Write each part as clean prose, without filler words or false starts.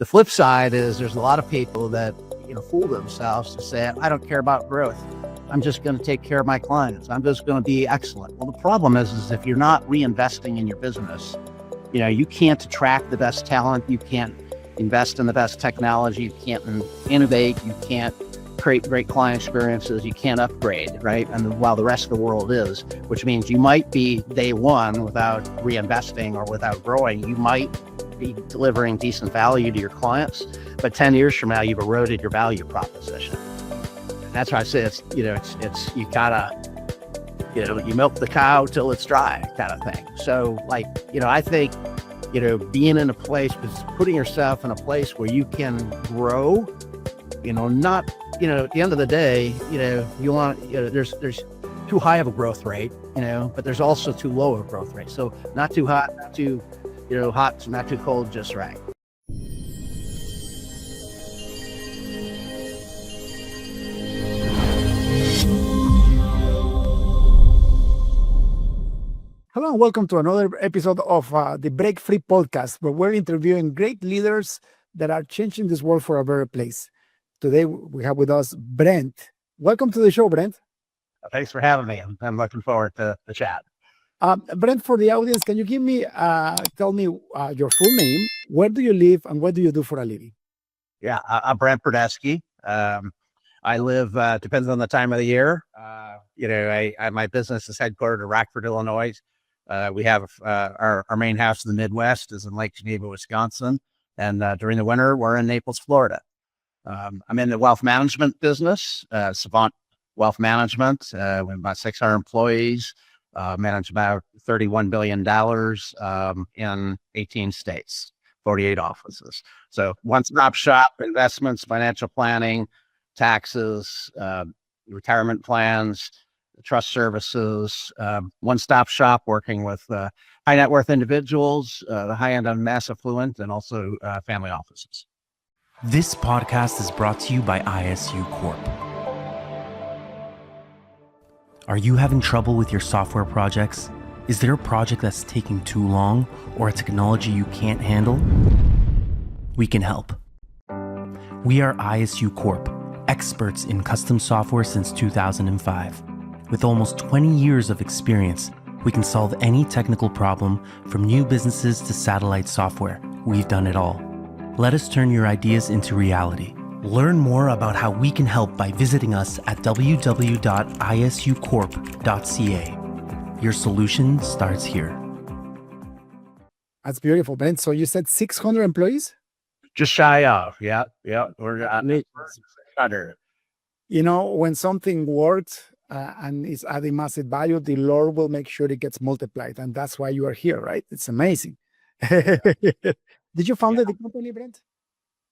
The flip side is there's a lot of people that, fool themselves to say, I don't care about growth. I'm just going to take care of my clients. I'm just going to be excellent. Well, the problem is if you're not reinvesting in your business, you can't attract the best talent. You can't invest in the best technology. You can't innovate. You can't create great client experiences. You can't upgrade, right? And while the rest of the world is, which means you might be day one without reinvesting or without growing. You might be delivering decent value to your clients, but 10 years from now, you've eroded your value proposition. And that's why I say it's you gotta, you milk the cow till it's dry kind of thing. So I think, being in a place, putting yourself in a place where you can grow, not, at the end of the day, you want, there's too high of a growth rate, but there's also too low of a growth rate. So not too hot, not too, hot, not too cold, just right. Hello and welcome to another episode of the Break Free podcast, where we're interviewing great leaders that are changing this world for a better place. Today, we have with us Brent. Welcome to the show, Brent. Thanks for having me. I'm looking forward to the chat. Brent, for the audience, can you tell me your full name, where do you live, and what do you do for a living? Yeah, I'm Brent Brodeski. I live, depends on the time of the year. My business is headquartered in Rockford, Illinois. We have our main house in the Midwest is in Lake Geneva, Wisconsin. And during the winter, we're in Naples, Florida. I'm in the wealth management business, Savant Wealth Management. We have about 600 employees, manage about $31 billion in 18 states, 48 offices. So one-stop shop, investments, financial planning, taxes, retirement plans, trust services, one-stop shop working with high net worth individuals, the high-end and mass affluent, and also family offices. This podcast is brought to you by ISU Corp. Are you having trouble with your software projects? Is there a project that's taking too long or a technology you can't handle? We can help. We are ISU Corp, experts in custom software since 2005. With almost 20 years of experience, we can solve any technical problem from new businesses to satellite software. We've done it all. Let us turn your ideas into reality. Learn more about how we can help by visiting us at www.isucorp.ca. Your solution starts here. That's beautiful, Brent. So you said 600 employees? Just shy of, yeah. We're at 600. When something works and is adding massive value, the Lord will make sure it gets multiplied. And that's why you are here, right? It's amazing. Did you found the company, Brent?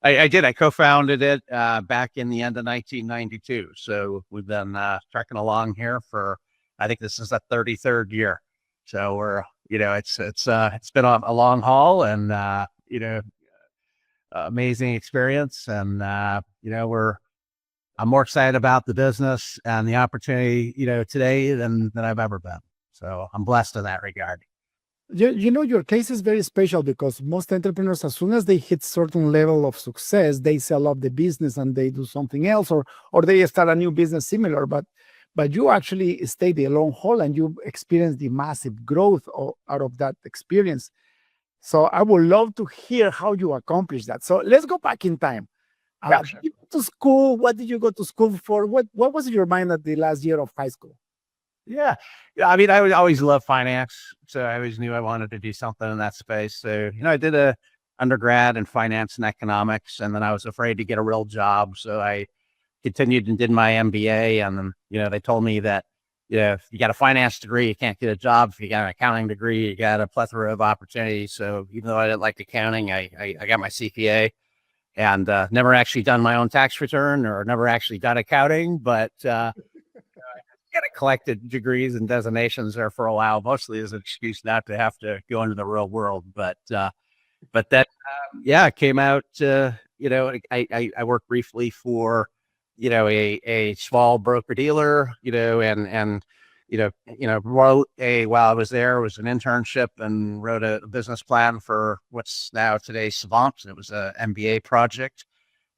I did. I co-founded it back in the end of 1992. So we've been trekking along here for, I think this is the 33rd year. So we're, it's been a long haul and, amazing experience. And, I'm more excited about the business and the opportunity, today than I've ever been. So I'm blessed in that regard. Your case is very special because most entrepreneurs, as soon as they hit certain level of success, they sell off the business and they do something else, or they start a new business similar. But you actually stay the long haul and you experience the massive growth out of that experience. So I would love to hear how you accomplished that. So let's go back in time. Yeah, sure. Did you go to school? What did you go to school for? What was in your mind at the last year of high school? Yeah. I mean, I always loved finance. So I always knew I wanted to do something in that space. So, I did a undergrad in finance and economics, and then I was afraid to get a real job. So I continued and did my MBA. And then, they told me that, if you got a finance degree, you can't get a job. If you got an accounting degree, you got a plethora of opportunities. So even though I didn't like accounting, I got my CPA and never actually done my own tax return or never actually done accounting, but collected degrees and designations there for a while, mostly as an excuse not to have to go into the real world. But that, came out, I worked briefly for, a small broker dealer, and while I was there, it was an internship and wrote a business plan for what's now today Savant. It was an MBA project.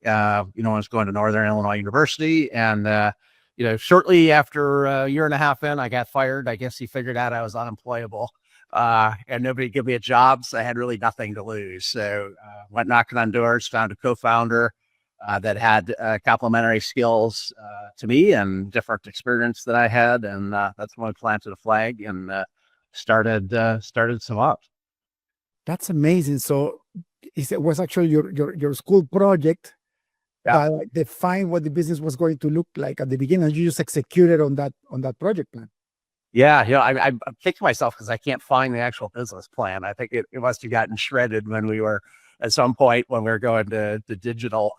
I was going to Northern Illinois University, and shortly after a year and a half in, I got fired. I guess he figured out I was unemployable, and nobody gave me a job, so I had really nothing to lose. So went knocking on doors, found a co-founder that had complementary skills to me and different experience that I had, and that's when I planted a flag and started Savant. That's amazing. So it was actually your school project that defined what the business was going to look like at the beginning. You just executed on that project plan. Yeah, I'm kicking myself because I can't find the actual business plan. I think it must have gotten shredded when we were at some point when we were going to the digital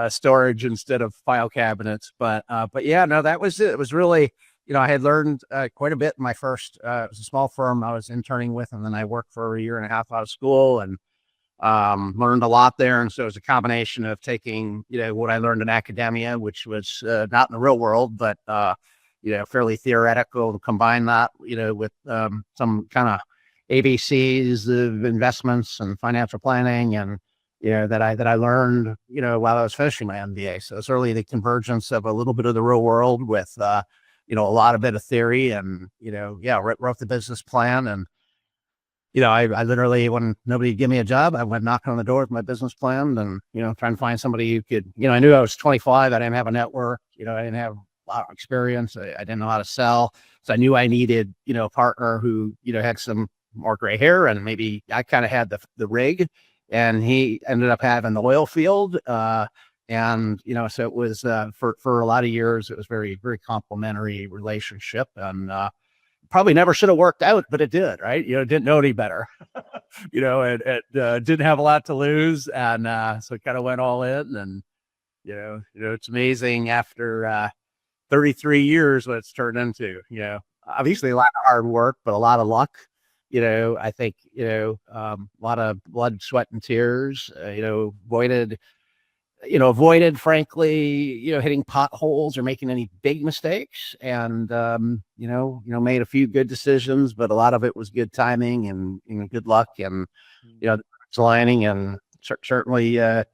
storage instead of file cabinets. But yeah, no, that was it. It was really, I had learned quite a bit in my first, it was a small firm I was interning with, and then I worked for a year and a half out of school and learned a lot there. And so it was a combination of taking, what I learned in academia, which was not in the real world, but, fairly theoretical, to combine that, with some kind of ABCs of investments and financial planning and, that I learned, while I was finishing my MBA. So it's really the convergence of a little bit of the real world with, a lot of bit of theory and, wrote the business plan. And, I literally, when nobody gave me a job, I went knocking on the door with my business plan and, trying to find somebody who could, I knew I was 25. I didn't have a network, I didn't have a lot of experience. I didn't know how to sell. So I knew I needed, a partner who, had some more gray hair, and maybe I kind of had the rig, and he ended up having the oil field. So it was, for a lot of years, it was very, very complimentary relationship, and, probably never should have worked out, but it did, right? Didn't know any better, it didn't have a lot to lose. And, so it kind of went all in, and, it's amazing after, 33 years, what it's turned into, obviously a lot of hard work, but a lot of luck. I think, a lot of blood, sweat, and tears, avoided, frankly, hitting potholes or making any big mistakes, and, made a few good decisions, but a lot of it was good timing and good luck and, aligning. And certainly, I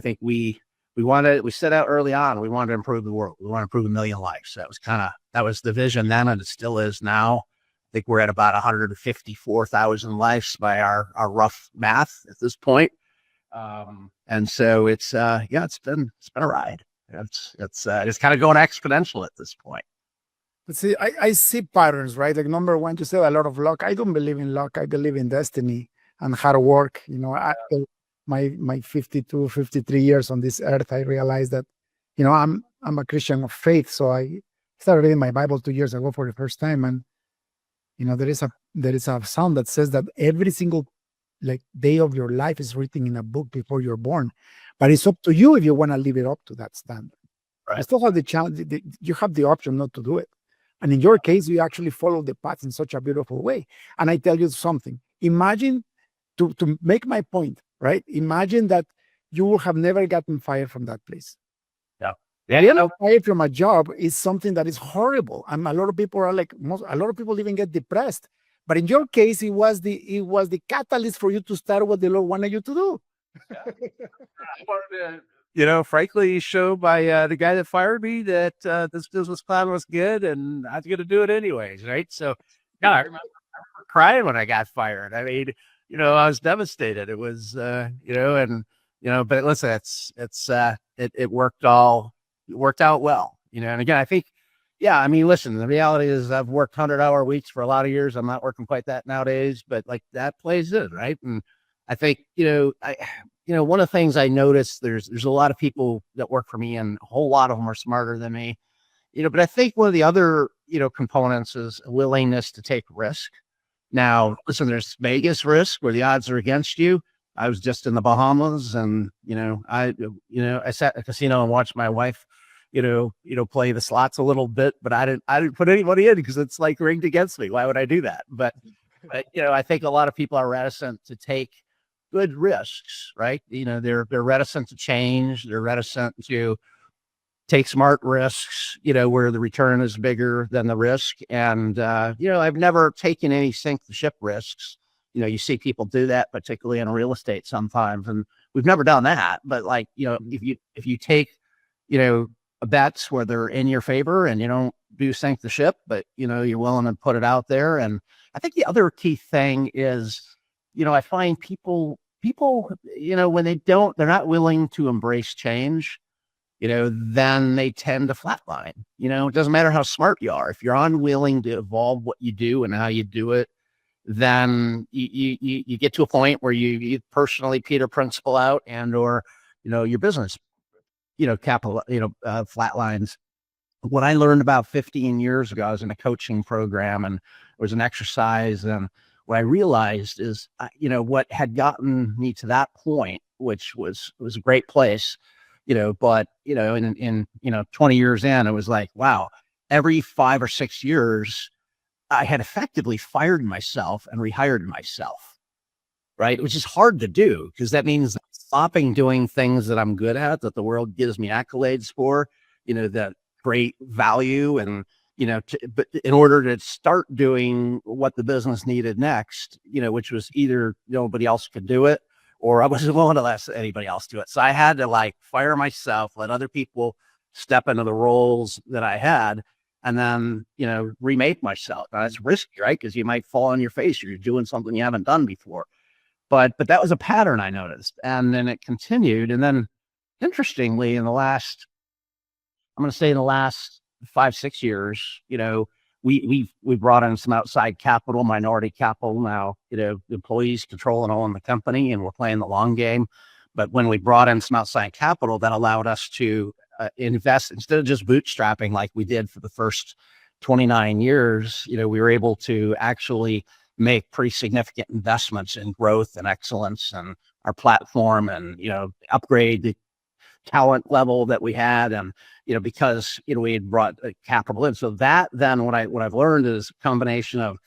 think we set out early on. We wanted to improve the world. We want to improve 1 million lives. That was the vision then, and it still is now. I think we're at about 154,000 lives by our rough math at this point. And so it's been a ride. It's kind of going exponential at this point. But see, I see patterns, right? Like, number one, you said a lot of luck. I don't believe in luck. I believe in destiny and hard work. After my 52, 53 years on this earth, I realized that, I'm a Christian of faith. So I started reading my Bible 2 years ago for the first time. And, there is a sound that says that every single day of your life is written in a book before you're born, but it's up to you if you want to live it up to that standard. Right. You still have the challenge. You have the option not to do it. And in your case, you actually follow the path in such a beautiful way. And I tell you something, imagine, to make my point, right? Imagine that you will have never gotten fired from that place. Yeah. Fired from a job is something that is horrible. And a lot of people are a lot of people even get depressed. But in your case, it was the catalyst for you to start what the Lord wanted you to do. Yeah. I wanted to, frankly, show by the guy that fired me that this business plan was good, and I was going to do it anyways, right? So, yeah, I remember crying when I got fired. I mean, I was devastated. It was, but listen, it worked out well, and again, I think. Yeah, I mean, listen, the reality is I've worked 100-hour weeks for a lot of years. I'm not working quite that nowadays, but that plays in, right? And I think, one of the things I noticed, there's a lot of people that work for me, and a whole lot of them are smarter than me, but I think one of the other, components is a willingness to take risk. Now, listen, there's Vegas risk where the odds are against you. I was just in the Bahamas, and, I sat at a casino and watched my wife play the slots a little bit, but I didn't put anybody in because it's rigged against me. Why would I do that? But I think a lot of people are reticent to take good risks, right? They're reticent to change. They're reticent to, take smart risks, where the return is bigger than the risk. And, I've never taken any sink the ship risks. You see people do that, particularly in real estate sometimes, and we've never done that. But like, if you take, bets where they're in your favor and you don't do sink the ship, but, you're willing to put it out there. And I think the other key thing is, I find people, when they're not willing to embrace change, then they tend to flatline. It doesn't matter how smart you are. If you're unwilling to evolve what you do and how you do it, then you get to a point where you personally Peter Principle out, and, or, your business, capital, flatlines. What I learned about 15 years ago, I was in a coaching program and it was an exercise. And what I realized is, what had gotten me to that point, which was a great place, but, in 20 years in, it was like, wow, every 5 or 6 years, I had effectively fired myself and rehired myself, right? Which is hard to do, because that means stopping doing things that I'm good at, that the world gives me accolades for, that great value. And, but in order to start doing what the business needed next, which was either nobody else could do it, or I wasn't willing to let anybody else do it. So I had to fire myself, let other people step into the roles that I had, and then, remake myself. Now, that's risky, right? Because you might fall on your face. You're doing something you haven't done before. But that was a pattern I noticed. And then it continued. And then, interestingly, I'm going to say in the last 5, 6 years, we brought in some outside capital, minority capital now, employees control and own the company, and we're playing the long game. But when we brought in some outside capital, that allowed us to invest, instead of just bootstrapping like we did for the first 29 years, we were able to actually make pretty significant investments in growth and excellence and our platform, and, upgrade the talent level that we had. And, because, we had brought capital in. So that, then what I've learned is a combination of,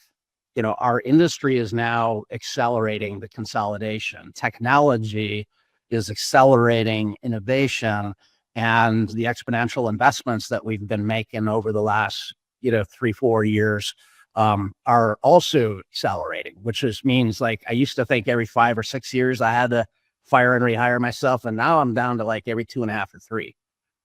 our industry is now accelerating the consolidation. Technology is accelerating innovation, and the exponential investments that we've been making over the last, 3-4 years are also accelerating, which just means, I used to think every 5 or 6 years I had to fire and rehire myself. And now I'm down to every 2.5 or 3,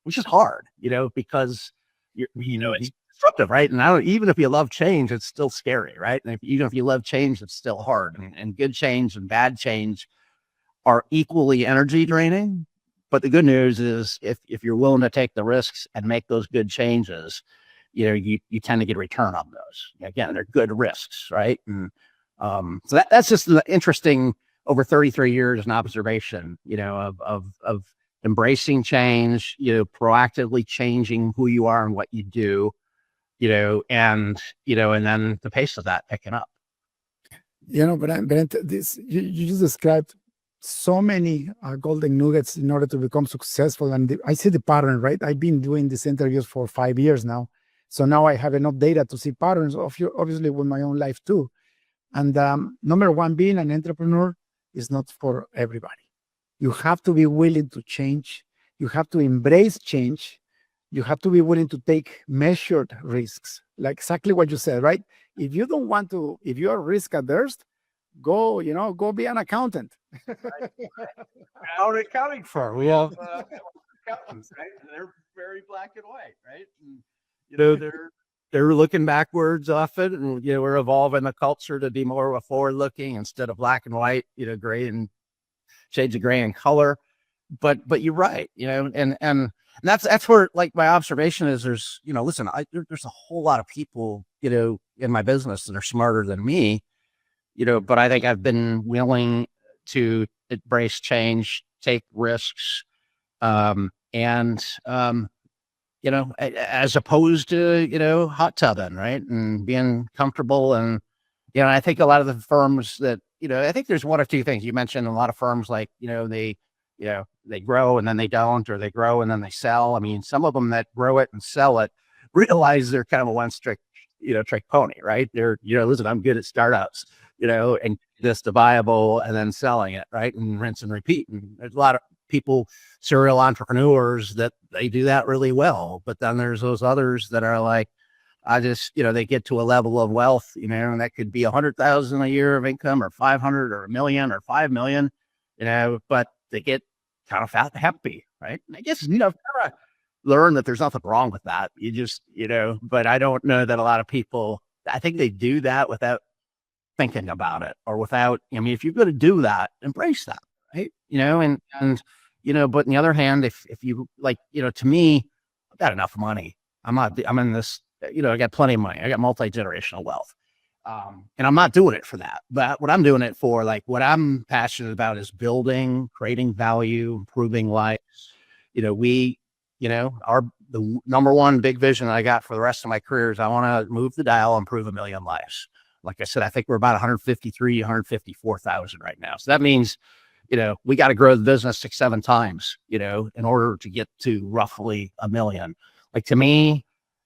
which is hard, because it's disruptive, right? And even if you love change, it's still scary, right? And even if you love change, it's still hard. And good change and bad change are equally energy draining. But the good news is, if you're willing to take the risks and make those good changes, you tend to get a return on those. Again, they're good risks, right? And so that's just an interesting, over 33 years, an observation, of embracing change, proactively changing who you are and what you do, and then the pace of that picking up. Brent, you just described so many golden nuggets in order to become successful. And I see the pattern, right? I've been doing these interviews for 5 years now. So now I have enough data to see patterns, obviously with my own life too. And number one, being an entrepreneur is not for everybody. You have to be willing to change. You have to embrace change. You have to be willing to take measured risks, like exactly what you said, right? If you don't want to, if you are risk averse, go be an accountant. Our accounting firm, we have accountants, right? And they're very black and white, right? And, they're looking backwards often, and we're evolving the culture to be more forward-looking instead of black and white, gray and shades of gray in color. But you're right, and that's where my observation is. There's listen, there's a whole lot of people in my business that are smarter than me, but I think I've been willing to embrace change, take risks, as opposed to, hot tubbing, right? And being comfortable. And, I think a lot of the firms that, I think there's one or two things you mentioned. A lot of firms, they grow and then they don't, or they grow and then they sell. I mean, some of them that grow it and sell it realize they're kind of a one-trick, trick pony, right? They're, listen, I'm good at startups, and this to viable and then selling it, right? And rinse and repeat. And there's a lot of people, serial entrepreneurs, that they do that really well. But then there's those others that are like, I just, they get to a level of wealth, and that could be 100,000 a year of income, or 500, or 1 million, or 5 million, but they get kind of fat and happy, right? And I guess, kind of learn that there's nothing wrong with that. You just, but I don't know that a lot of people, I think they do that without thinking about it, or without, if you're going to do that, embrace that, right? But on the other hand, if you like, to me, I've got enough money. I'm in this, I got plenty of money. I got multi-generational wealth. And I'm not doing it for that, but what I'm doing it for, like, what I'm passionate about is building, creating value, improving life. The number one big vision I got for the rest of my career is I want to move the dial, improve 1 million lives. Like I said, I think we're about 154,000 right now. So that means, we got to grow the business 6-7 times, in order to get to roughly 1 million. Like, to me,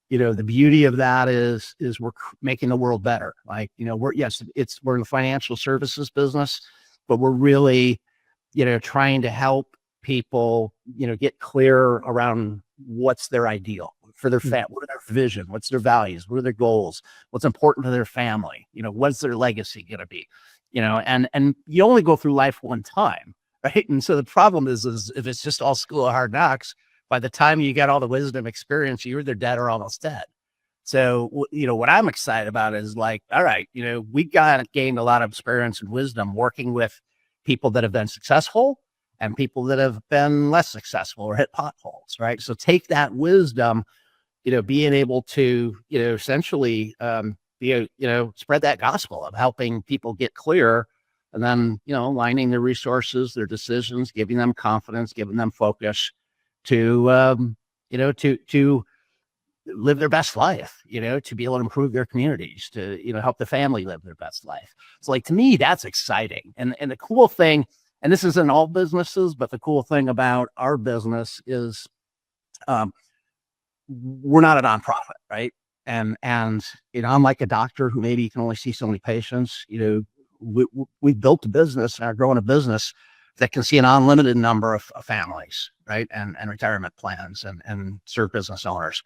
the beauty of that is we're making the world better. Like, we're in the financial services business, but we're really, trying to help people, get clear around what's their ideal for their family, what are their vision, what's their values, what are their goals, what's important to their family, what's their legacy going to be, and you only go through life one time, right? And so the problem is if it's just all school of hard knocks, by the time you got all the wisdom experience, you're either dead or almost dead. So, what I'm excited about is, like, all right, we gained a lot of experience and wisdom working with people that have been successful and people that have been less successful or hit potholes, right? So take that wisdom, being able to, essentially, spread that gospel of helping people get clear, and then, aligning their resources, their decisions, giving them confidence, giving them focus to live their best life, to be able to improve their communities, to, help the family live their best life. So, like, to me, that's exciting. And the cool thing, and this isn't all businesses, but the cool thing about our business is, we're not a nonprofit, right? And I'm like a doctor who maybe can only see so many patients. We built a business and are growing a business that can see an unlimited number of families, right? And retirement plans and serve business owners.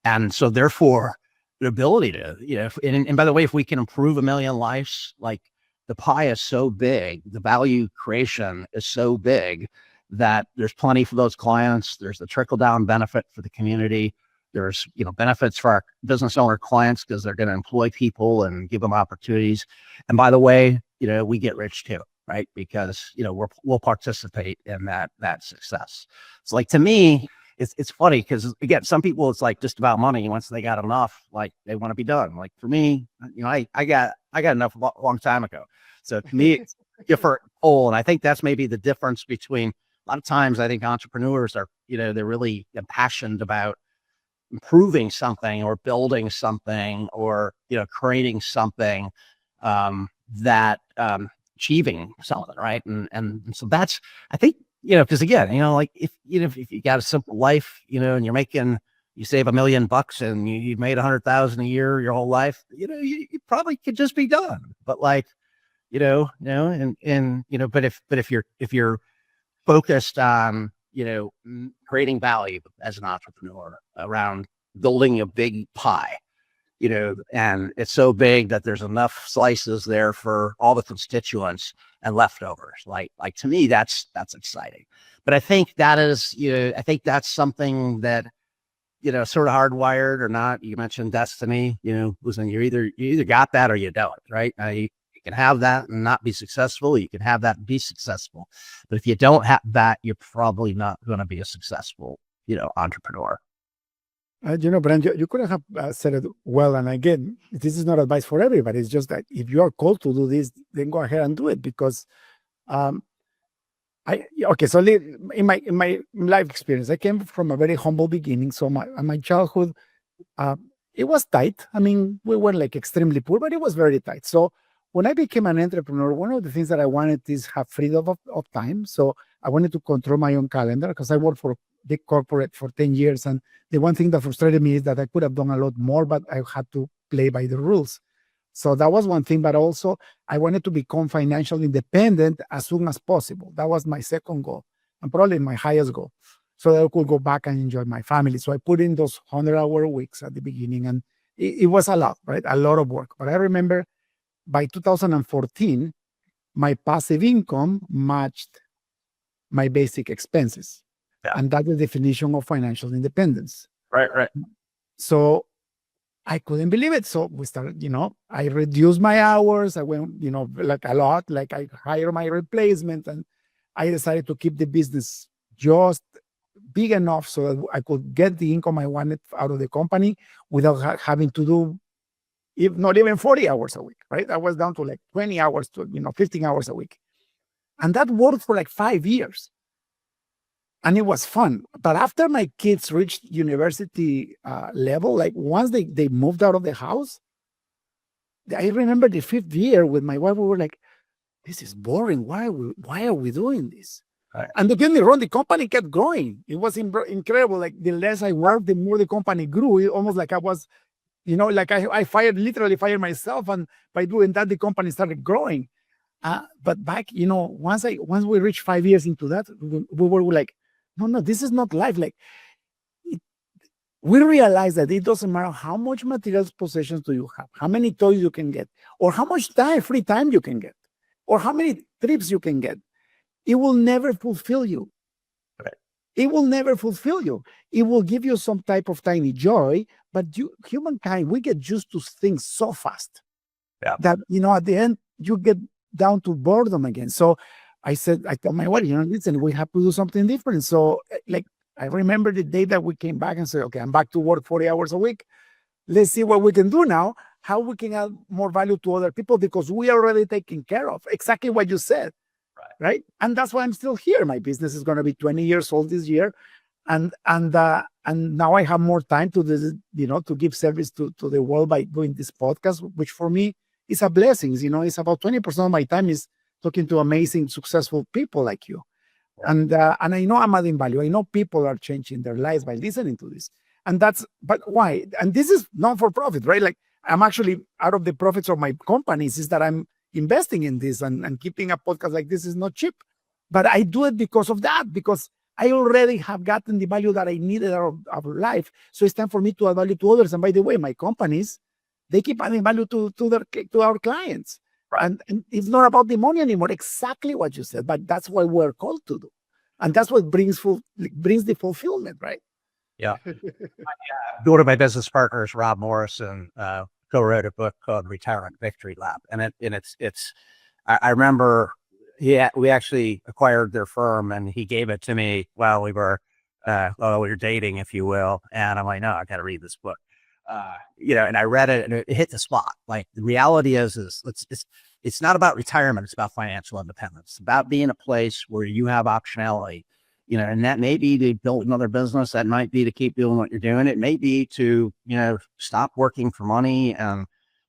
And so therefore, the ability to, and by the way, if we can improve 1 million lives, like, the pie is so big, the value creation is so big that there's plenty for those clients. There's the trickle down benefit for the community. There's, benefits for our business owner clients because they're going to employ people and give them opportunities. And by the way, we get rich too, right? Because, we'll participate in that success. So, like, to me, it's funny because, again, some people, it's like just about money. Once they got enough, like, they want to be done. Like, for me, I got enough a long time ago. So to me, it's a different goal. And I think that's maybe the difference between, a lot of times I think entrepreneurs are, they're really impassioned about improving something or building something or, creating something, that, achieving something, right? And so that's, I think, because again, like, if you got a simple life, and you save $1 million and you've made 100,000 a year your whole life, you probably could just be done. But, like, but if you're focused on, creating value as an entrepreneur around building a big pie, and it's so big that there's enough slices there for all the constituents and leftovers. Like, to me, that's exciting. But I think that is, I think that's something that, sort of hardwired or not. You mentioned destiny, listen, you either got that or you don't, right? You can have that and not be successful. You can have that and be successful. But if you don't have that, you're probably not going to be a successful, entrepreneur. Brent, you could have said it well. And again, this is not advice for everybody. It's just that if you are called to do this, then go ahead and do it. Because, so in my life experience, I came from a very humble beginning. So my childhood, it was tight. I mean, we weren't like extremely poor, but it was very tight. So when I became an entrepreneur, one of the things that I wanted is have freedom of time. So I wanted to control my own calendar because I worked for a big corporate for 10 years. And the one thing that frustrated me is that I could have done a lot more, but I had to play by the rules. So that was one thing. But also, I wanted to become financially independent as soon as possible. That was my second goal. and probably my highest goal, so that I could go back and enjoy my family. So I put in those 100-hour weeks at the beginning, and it was a lot, right? A lot of work. But I remember by 2014, my passive income matched my basic expenses. Yeah. And that's the definition of financial independence. Right. So I couldn't believe it. So we started, I reduced my hours. I went, like a lot, like I hired my replacement, and I decided to keep the business just big enough so that I could get the income I wanted out of the company without having to do not even 40 hours a week, right? I was down to like 20 hours to, 15 hours a week. And that worked for like 5 years. And it was fun. But after my kids reached university level, like once they moved out of the house, I remember the 5th year with my wife, we were like, this is boring. Why are we doing this? Right. And don't get me wrong, the company kept growing. It was incredible. Like the less I worked, the more the company grew. It almost like I was, like I literally fired myself. And by doing that, the company started growing. But back, once we reached 5 years into that, we were like, no, this is not life. Like we realized that it doesn't matter how much material possessions do you have, how many toys you can get, or how much free time you can get, or how many trips you can get. It will never fulfill you. Right. It will never fulfill you. It will give you some type of tiny joy, but humankind, we get used to things so fast that, at the end, you get down to boredom again. So I told my wife, listen, we have to do something different. So like, I remember the day that we came back and said, okay, I'm back to work 40 hours a week. Let's see what we can do now, how we can add more value to other people, because we are already taken care of. Exactly what you said. Right. And that's why I'm still here. My business is going to be 20 years old this year. And now I have more time to to give service to the world by doing this podcast, which for me is a blessing. It's about 20% of my time is talking to amazing, successful people like you. And I know I'm adding value. I know people are changing their lives by listening to this. But why? And this is not for profit, right? Like I'm actually out of the profits of my companies is that I'm investing in this, and keeping a podcast like this is not cheap. But I do it because of that, because I already have gotten the value that I needed out of life. So it's time for me to add value to others. And by the way, my companies, they keep adding value to our clients. Right. And it's not about the money anymore, exactly what you said, but that's what we're called to do. And that's what brings the fulfillment, right? Yeah. One of my business partners, Rob Morrison, co-wrote a book called Retirement Victory Lap. And I remember we actually acquired their firm, and he gave it to me while we were dating, if you will. And I'm like, no, I got to read this book. And I read it and it hit the spot. Like the reality is it's not about retirement. It's about financial independence. It's about being a place where you have optionality, and that may be to build another business. That might be to keep doing what you're doing. It may be to, stop working for money and,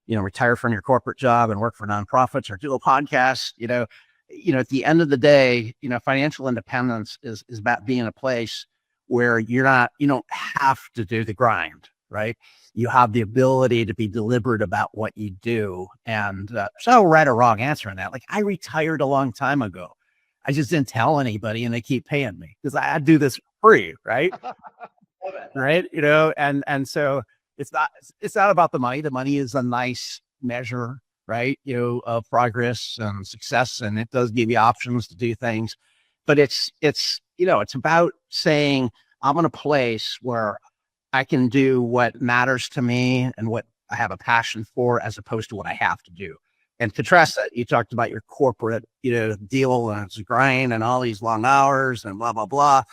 retire from your corporate job and work for nonprofits or do a podcast. At the end of the day, financial independence is about being a place where you don't have to do the grind, right? You have the ability to be deliberate about what you do. And there's no right or wrong answer in that. Like I retired a long time ago. I just didn't tell anybody, and they keep paying me because I do this for free, right? Right. And so it's not about the money. The money is a nice measure, right? Of progress and success. And it does give you options to do things, but it's about saying I'm in a place where I can do what matters to me and what I have a passion for, as opposed to what I have to do. And contrast that, you talked about your corporate, deal, and it's a grind and all these long hours and blah, blah, blah,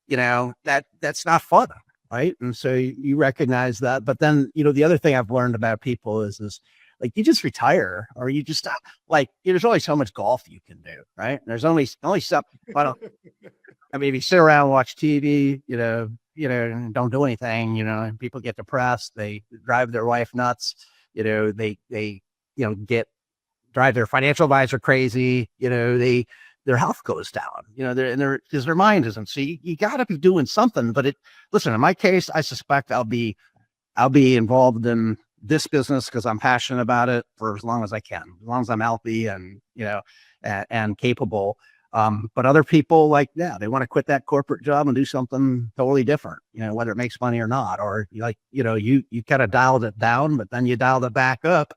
that's not fun. Right. And so you recognize that. But then, the other thing I've learned about people is like, you just retire, or you just stop. Like, there's only so much golf you can do. Right. There's only stuff. If you sit around and watch TV, and don't do anything, and people get depressed, they drive their wife nuts, they drive their financial advisor crazy, their health goes down, because their mind isn't. So you got to be doing something. But listen, in my case, I suspect I'll be involved in this business because I'm passionate about it for as long as I can, as long as I'm healthy and, and capable. But other people like, yeah, they want to quit that corporate job and do something totally different, whether it makes money or not, or you kind of dialed it down, but then you dialed it back up,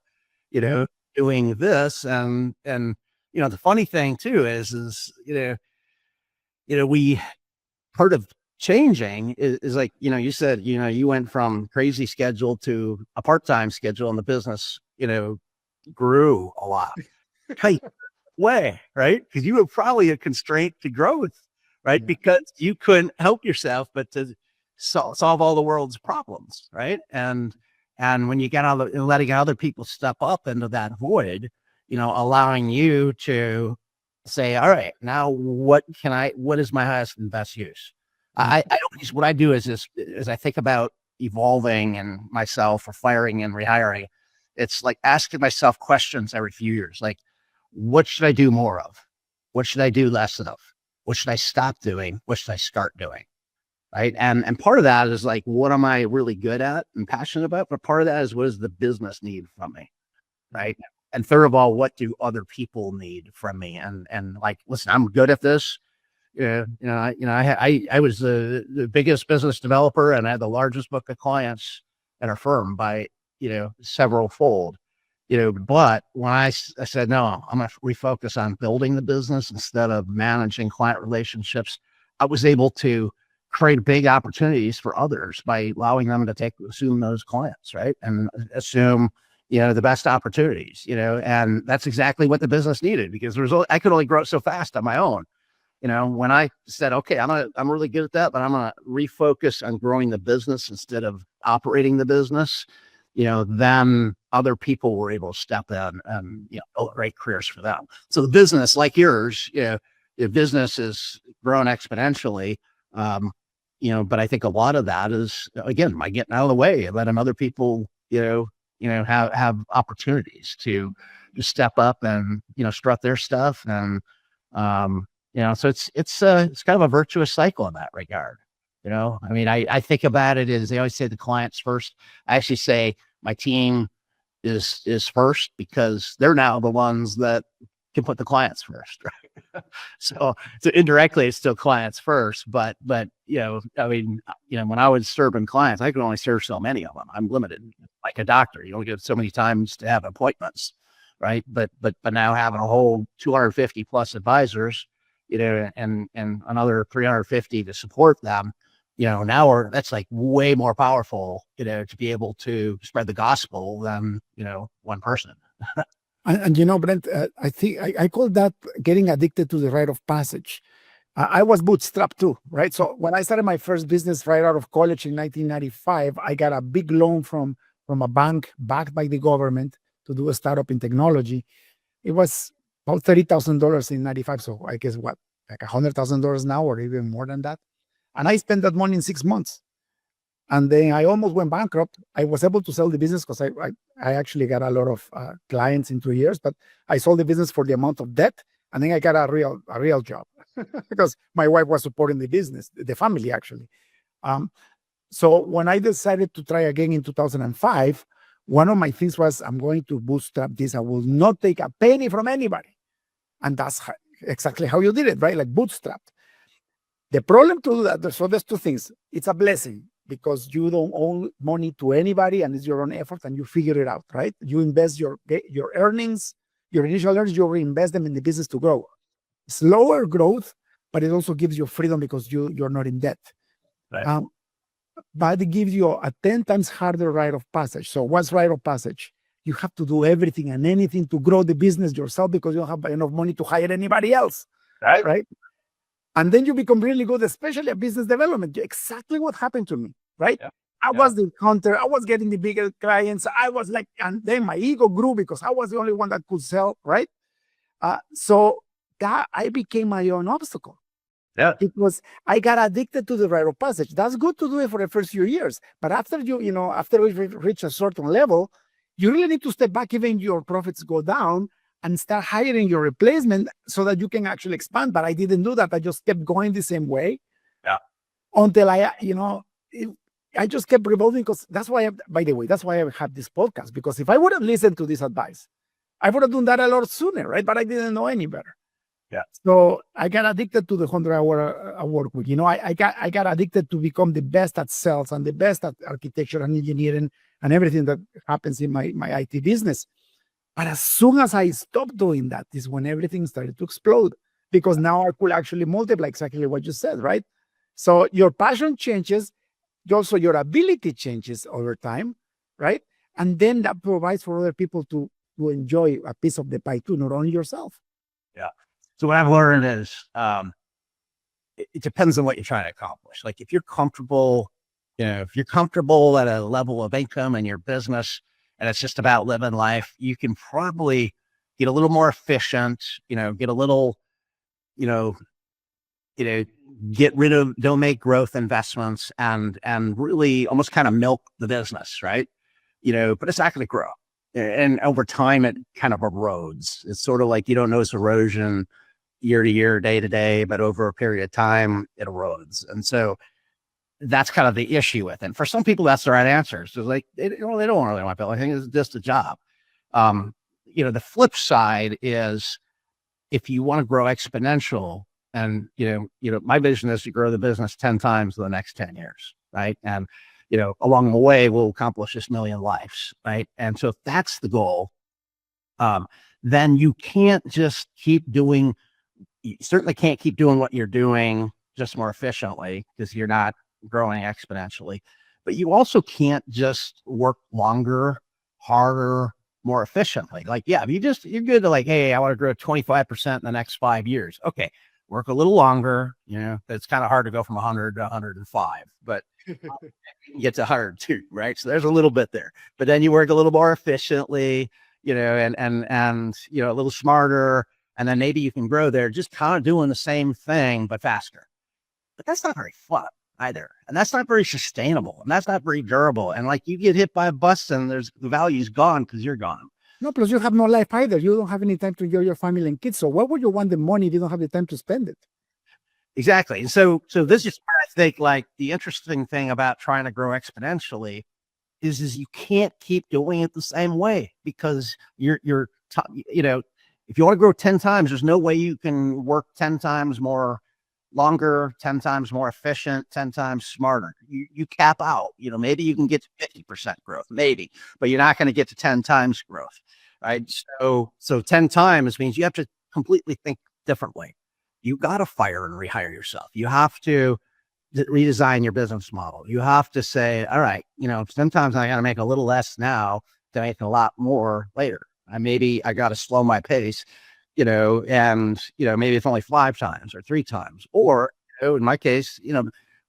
doing this. And, the funny thing too is, we part of changing is like, you said, you went from crazy schedule to a part-time schedule and the business, grew a lot. Tight way, right? Because you were probably a constraint to growth, right? Yeah. Because you couldn't help yourself but to solve all the world's problems, right? And when you get letting other people step up into that void, allowing you to say, all right, now what is my highest and best use? I don't, what I do is I think about evolving and myself or firing and rehiring. It's like asking myself questions every few years, like, what should I do more of? What should I do less of? What should I stop doing? What should I start doing? Right. And part of that is like, what am I really good at and passionate about? But part of that is, what does the business need from me? Right. And third of all, what do other people need from me? And like, listen, I'm good at this. I was the biggest business developer and I had the largest book of clients at our firm by, several fold. But when I said, no, I'm going to refocus on building the business instead of managing client relationships, I was able to create big opportunities for others by allowing them to assume those clients, right? And assume, the best opportunities, and that's exactly what the business needed, because I could only grow so fast on my own. When I said, okay, I'm really good at that, but I'm going to refocus on growing the business instead of operating the business, then other people were able to step in and, build great careers for them. So the business like yours, the business is grown exponentially. But I think a lot of that is, again, by getting out of the way and letting other people, have opportunities to step up and, strut their stuff. And, so it's kind of a virtuous cycle in that regard. I mean, I think about it as they always say the clients first. I actually say my team is first, because they're now the ones that can put the clients first, right? So indirectly it's still clients first, but I mean, when I was serving clients, I could only serve so many of them. I'm limited, like a doctor. You only get so many times to have appointments, right? But now having a whole 250 plus advisors, and another 350 to support them, now that's like way more powerful, to be able to spread the gospel than, one person. And Brent, I think I call that getting addicted to the rite of passage. I was bootstrapped too, right? So when I started my first business right out of college in 1995, I got a big loan from a bank backed by the government to do a startup in technology. It was about $30,000 in 95. So I guess what, like $100,000 now, or even more than that. And I spent that money in 6 months. And then I almost went bankrupt. I was able to sell the business because I actually got a lot of clients in 2 years, but I sold the business for the amount of debt. And then I got a real job because my wife was supporting the business, the family actually. So when I decided to try again in 2005, one of my things was, I'm going to bootstrap this. I will not take a penny from anybody. And that's exactly how you did it, right? Like bootstrapped. The problem to do that, so there's two things. It's a blessing because you don't owe money to anybody and it's your own effort and you figure it out, right? You invest your earnings, your initial earnings, you reinvest them in the business to grow. Slower growth, but it also gives you freedom because you're not in debt. Right. But it gives you a 10 times harder rite of passage. So what's rite of passage? You have to do everything and anything to grow the business yourself because you don't have enough money to hire anybody else, right? And then you become really good, especially at business development. Exactly what happened to me, right? Yeah. I was the hunter. I was getting the bigger clients. I was like, and then my ego grew because I was the only one that could sell, right? So that I became my own obstacle. Yeah. It was, I got addicted to the rite of passage. That's good to do it for the first few years. But after after we reach a certain level, you really need to step back, even your profits go down, and start hiring your replacement so that you can actually expand. But I didn't do that. I just kept going the same way. Yeah. Until I just kept revolving, because that's why, by the way, that's why I have this podcast, because if I would have listened to this advice, I would have done that a lot sooner, right? But I didn't know any better. So I got addicted to the 100-hour work week. I got addicted to become the best at sales and the best at architecture and engineering and everything that happens in my IT business. But as soon as I stopped doing that is when everything started to explode, because now I could actually multiply exactly what you said, right? So your passion changes, also your ability changes over time, right? And then that provides for other people to enjoy a piece of the pie too, not only yourself. Yeah. So what I've learned is it depends on what you're trying to accomplish. Like if you're comfortable at a level of income in your business and it's just about living life, you can probably get a little more efficient, get a little, get rid of, don't make growth investments and really almost kind of milk the business, right? But it's not going to grow. And over time, it kind of erodes. It's sort of like you don't notice erosion year to year, day to day, but over a period of time, it erodes. And so that's kind of the issue with it. And for some people, that's the right answer. So like, they don't really want to build anything. It's just a job. The flip side is if you want to grow exponential and, my vision is to grow the business 10 times in the next 10 years. Right. And, along the way, we'll accomplish this million lives. Right. And so if that's the goal, then you can't just you certainly can't keep doing what you're doing just more efficiently because you're not growing exponentially, but you also can't just work longer, harder, more efficiently. Like, yeah, if you're good to like, hey, I want to grow 25% in the next 5 years. Okay. Work a little longer. It's kind of hard to go from 100 to 105, but you can get to 102, right? So there's a little bit there, but then you work a little more efficiently, and a little smarter, and then maybe you can grow there just kind of doing the same thing, but faster. But that's not very fun either. And that's not very sustainable. And that's not very durable. And like you get hit by a bus and the value's gone because you're gone. No, plus you have no life either. You don't have any time to enjoy your family and kids. So why would you want the money if you don't have the time to spend it? Exactly. And so this is where I think like the interesting thing about trying to grow exponentially is you can't keep doing it the same way because if you want to grow 10 times, there's no way you can work 10 times more longer, 10 times more efficient, 10 times smarter. You cap out, maybe you can get to 50% growth, maybe, but you're not going to get to 10 times growth, right? So 10 times means you have to completely think differently. You got to fire and rehire yourself. You have to redesign your business model. You have to say, all right, sometimes I got to make a little less now to make a lot more later. Maybe I got to slow my pace, and, maybe it's only 5 times or 3 times, or, in my case,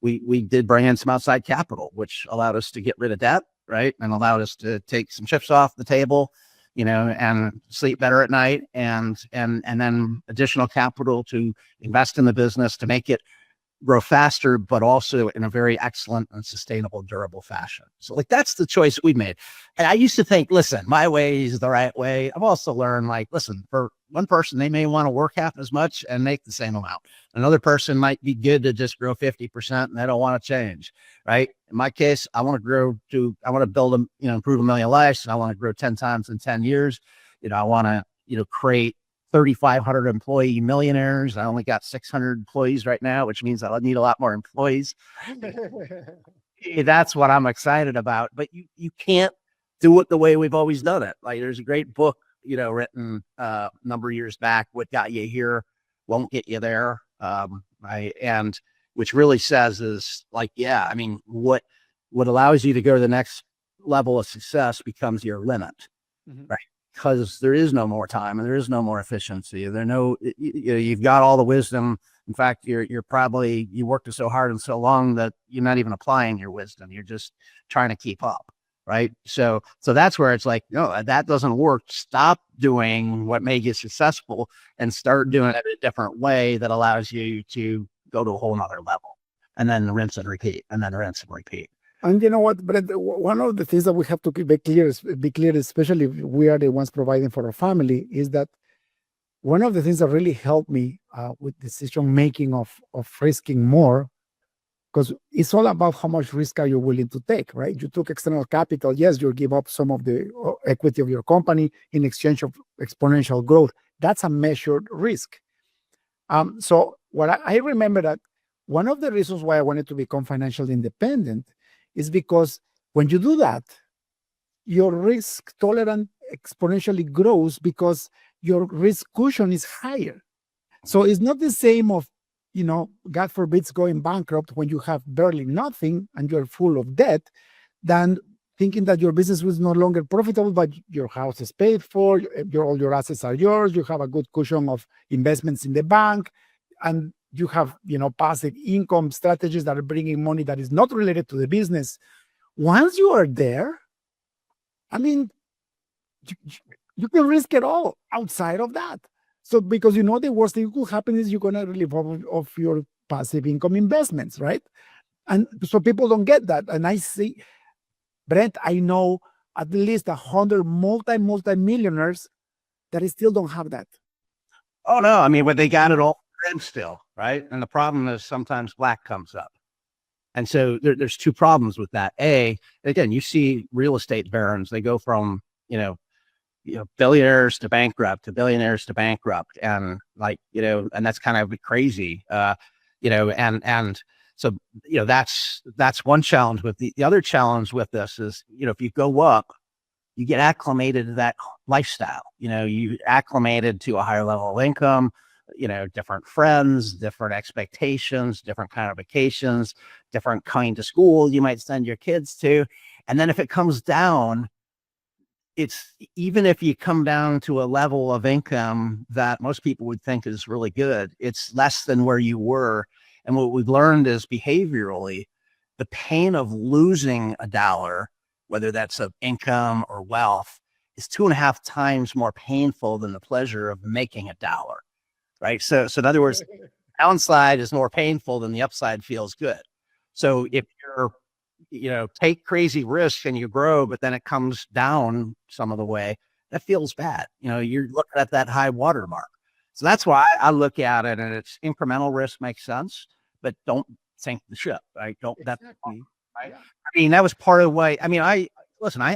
we did bring in some outside capital, which allowed us to get rid of debt, right. And allowed us to take some chips off the table, and sleep better at night and then additional capital to invest in the business to make it grow faster, but also in a very excellent and sustainable, durable fashion. So like, that's the choice we made. And I used to think, listen, my way is the right way. I've also learned like, listen, for one person, they may want to work half as much and make the same amount. Another person might be good to just grow 50% and they don't want to change. Right. In my case, I want to build improve 1 million lives. And I want to grow 10 times in 10 years. I want to, create 3,500 employee millionaires. I only got 600 employees right now, which means I need a lot more employees. That's what I'm excited about. But you can't do it the way we've always done it. Like there's a great book, written a number of years back, What Got You Here Won't Get You There. And which really says is like, yeah, I mean, what allows you to go to the next level of success becomes your limit, right? Because there is no more time and there is no more efficiency. You've got all the wisdom. In fact, you worked so hard and so long that you're not even applying your wisdom. You're just trying to keep up. Right. So that's where it's like, no, that doesn't work. Stop doing what made you successful and start doing it a different way that allows you to go to a whole nother level and then rinse and repeat and then rinse and repeat. And you know what, Brent, one of the things that we have to be clear, especially if we are the ones providing for our family, is that one of the things that really helped me with decision making of risking more, because it's all about how much risk are you willing to take, right? You took external capital. Yes, you give up some of the equity of your company in exchange of exponential growth. That's a measured risk. So what I remember that one of the reasons why I wanted to become financially independent is because when you do that, your risk tolerance exponentially grows because your risk cushion is higher. So it's not the same of, God forbids going bankrupt when you have barely nothing and you're full of debt than thinking that your business was no longer profitable, but your house is paid for, all your assets are yours, you have a good cushion of investments in the bank, and you have, passive income strategies that are bringing money that is not related to the business. Once you are there, I mean, you can risk it all outside of that. So because the worst thing that could happen is you're going to live off your passive income investments, right? And so people don't get that. And I see, Brent, I know at least 100 multi-millionaires that still don't have that. Oh no, I mean, but they got it all still, right? And the problem is sometimes black comes up. And so there's two problems with that. Again, you see real estate barons, they go from, billionaires to bankrupt, and and that's kind of crazy, and so, that's one challenge with the other challenge with this is, if you go up, you get acclimated to that lifestyle, you acclimated to a higher level of income, different friends, different expectations, different kind of vacations, different kind of school you might send your kids to. And then if it comes down, it's even if you come down to a level of income that most people would think is really good, it's less than where you were. And what we've learned is behaviorally, the pain of losing a dollar, whether that's of income or wealth, is 2.5 times more painful than the pleasure of making a dollar, right? So in other words, downside is more painful than the upside feels good. So if you're, take crazy risks and you grow, but then it comes down some of the way, that feels bad. You're looking at that high water mark. So that's why I look at it, and it's incremental risk makes sense, but don't sink the ship, right? Don't Exactly. right? Yeah. I mean, that was part of the way. I mean, I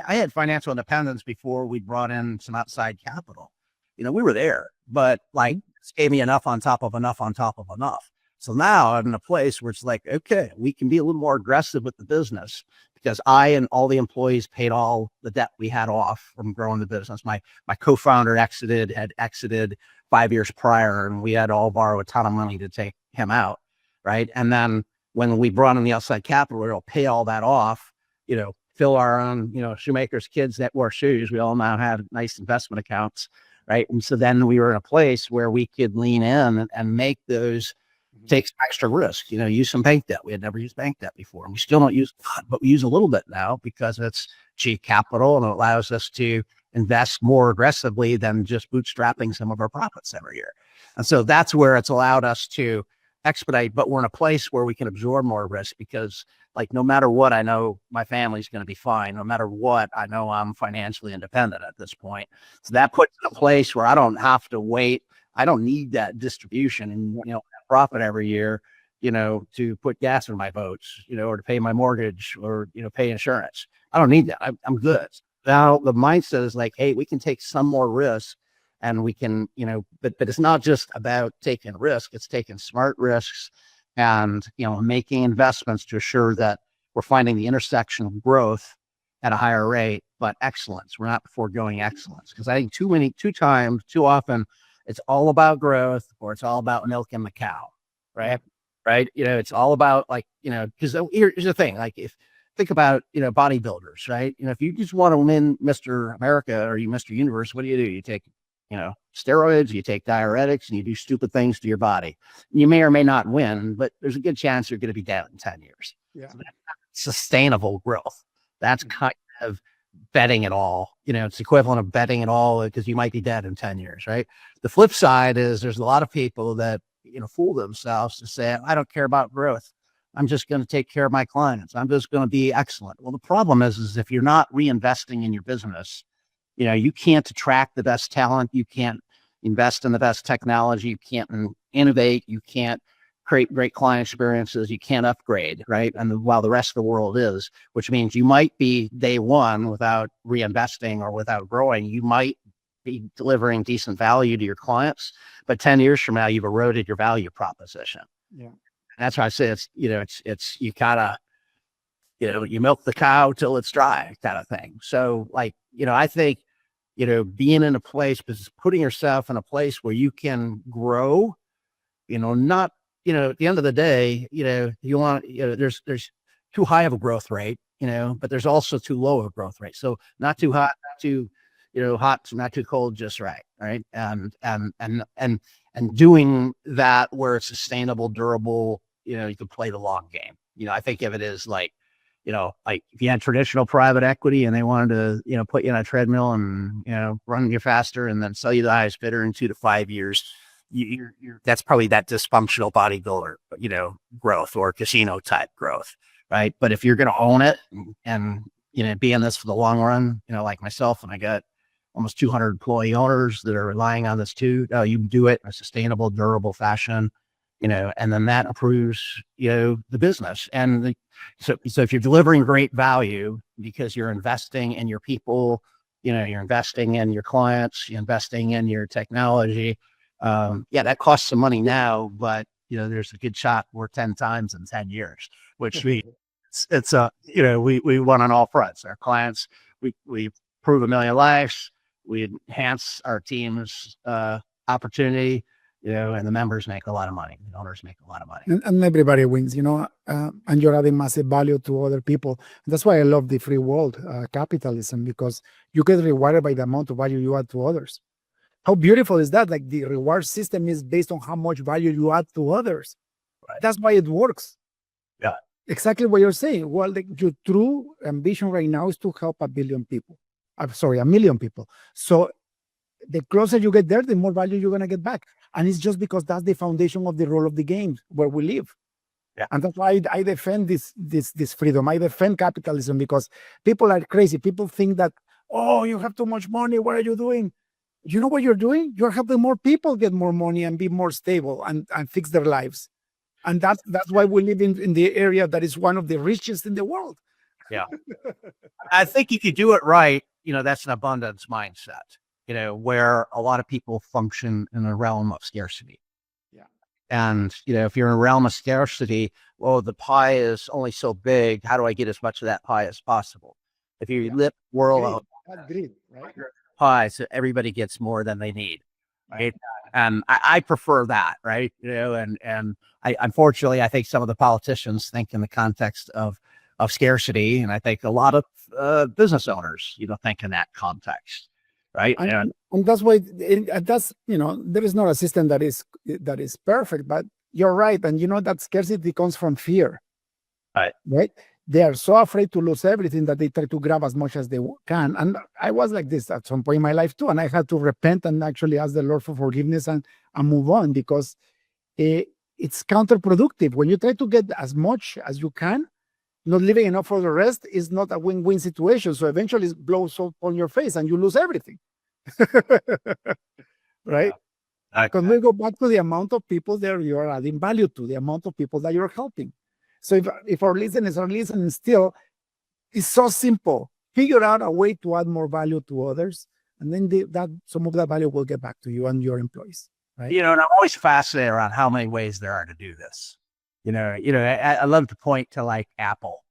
had financial independence before we brought in some outside capital. We were there, but this gave me enough on top of enough on top of enough. So now I'm in a place where it's like, okay, we can be a little more aggressive with the business because I and all the employees paid all the debt we had off from growing the business. My co-founder had exited 5 years prior, and we had all borrow a ton of money to take him out, right? And then when we brought in the outside capital, we'll pay all that off, fill our own, shoemakers' kids that wore shoes. We all now had nice investment accounts, right? And so then we were in a place where we could lean in and make those, take some extra risk, use some bank debt. We had never used bank debt before, and we still don't use a lot, but we use a little bit now because it's cheap capital and it allows us to invest more aggressively than just bootstrapping some of our profits every year. And so that's where it's allowed us to expedite, but we're in a place where we can absorb more risk because no matter what, I know my family's going to be fine. No matter what, I know I'm financially independent at this point. So that puts in a place where I don't have to wait. I don't need that distribution and, profit every year, to put gas in my boats, or to pay my mortgage or, pay insurance. I don't need that. I'm good. Now the mindset is like, hey, we can take some more risk. And we can, but it's not just about taking risk, it's taking smart risks and, making investments to assure that we're finding the intersection of growth at a higher rate, but excellence. We're not foregoing excellence. Because I think too often, it's all about growth or it's all about milking the cow, right? Right. It's all about because here's the thing, think about, bodybuilders, right? If you just want to win Mr. America or you Mr. Universe, what do? You take, steroids, you take diuretics, and you do stupid things to your body. You may or may not win, but there's a good chance you're going to be dead in 10 years. Yeah. So that's sustainable growth. That's kind of betting it all. It's equivalent of betting it all because you might be dead in 10 years, right? The flip side is there's a lot of people that, fool themselves to say, I don't care about growth. I'm just going to take care of my clients. I'm just going to be excellent. Well, the problem is if you're not reinvesting in your business, you can't attract the best talent. You can't invest in the best technology. You can't innovate. You can't create great client experiences. You can't upgrade, right? And while the rest of the world is, which means you might be day one without reinvesting or without growing, you might be delivering decent value to your clients, but 10 years from now, you've eroded your value proposition. Yeah. And that's why I say it's, you gotta, you milk the cow till it's dry kind of thing. So like, I think, being in a place, putting yourself in a place where you can grow, not, at the end of the day, you want, there's too high of a growth rate, but there's also too low of a growth rate. So not too hot, not too, hot, not too cold, just right. Right. And doing that where it's sustainable, durable, you can play the long game. I think of it as like, like if you had traditional private equity and they wanted to, put you on a treadmill and, run you faster and then sell you the highest bidder in 2 to 5 years, that's probably that dysfunctional bodybuilder, growth or casino type growth. Right. But if you're going to own it and, be in this for the long run, like myself, and I got almost 200 employee owners that are relying on this too. You do it in a sustainable, durable fashion, and then that improves, the business. And so if you're delivering great value because you're investing in your people, you're investing in your clients, you're investing in your technology. That costs some money now, but there's a good shot we're 10 times in 10 years, which we won on all fronts. Our clients, we improve 1 million lives. We enhance our team's opportunity, and the members make a lot of money. The owners make a lot of money. And everybody wins, and you're adding massive value to other people. And that's why I love the free world capitalism, because you get rewarded by the amount of value you add to others. How beautiful is that? Like the reward system is based on how much value you add to others. Right. That's why it works. Yeah. Exactly what you're saying. Well, your true ambition right now is to help 1 billion people. I'm sorry, 1 million people. So the closer you get there, the more value you're going to get back. And it's just because that's the foundation of the role of the game where we live. Yeah. And that's why I defend this freedom. I defend capitalism, because people are crazy. People think that, oh, you have too much money. What are you doing? You know what you're doing? You're helping more people get more money and be more stable and fix their lives. And that's why we live in the area that is one of the richest in the world. Yeah. I think if you do it right, that's an abundance mindset, where a lot of people function in a realm of scarcity. Yeah. And, if you're in a realm of scarcity, well, the pie is only so big. How do I get as much of that pie as possible? If you live world out right? pie, so everybody gets more than they need. Right. And I prefer that. Right. And I, unfortunately, I think some of the politicians think in the context of scarcity. And I think a lot of business owners, think in that context. Right. And that's why there is not a system that is perfect, but you're right. And that scarcity comes from fear. Right. They are so afraid to lose everything that they try to grab as much as they can. And I was like this at some point in my life too. And I had to repent and actually ask the Lord for forgiveness and move on, because it's counterproductive. When you try to get as much as you can, not leaving enough for the rest is not a win-win situation. So eventually it blows up on your face and you lose everything. Right? Because we go back to the amount of people that you are adding value to, the amount of people that you're helping. So if our listeners are listening still, it's so simple. Figure out a way to add more value to others, and then some of that value will get back to you and your employees. Right? And I'm always fascinated around how many ways there are to do this. I love to point to like Apple,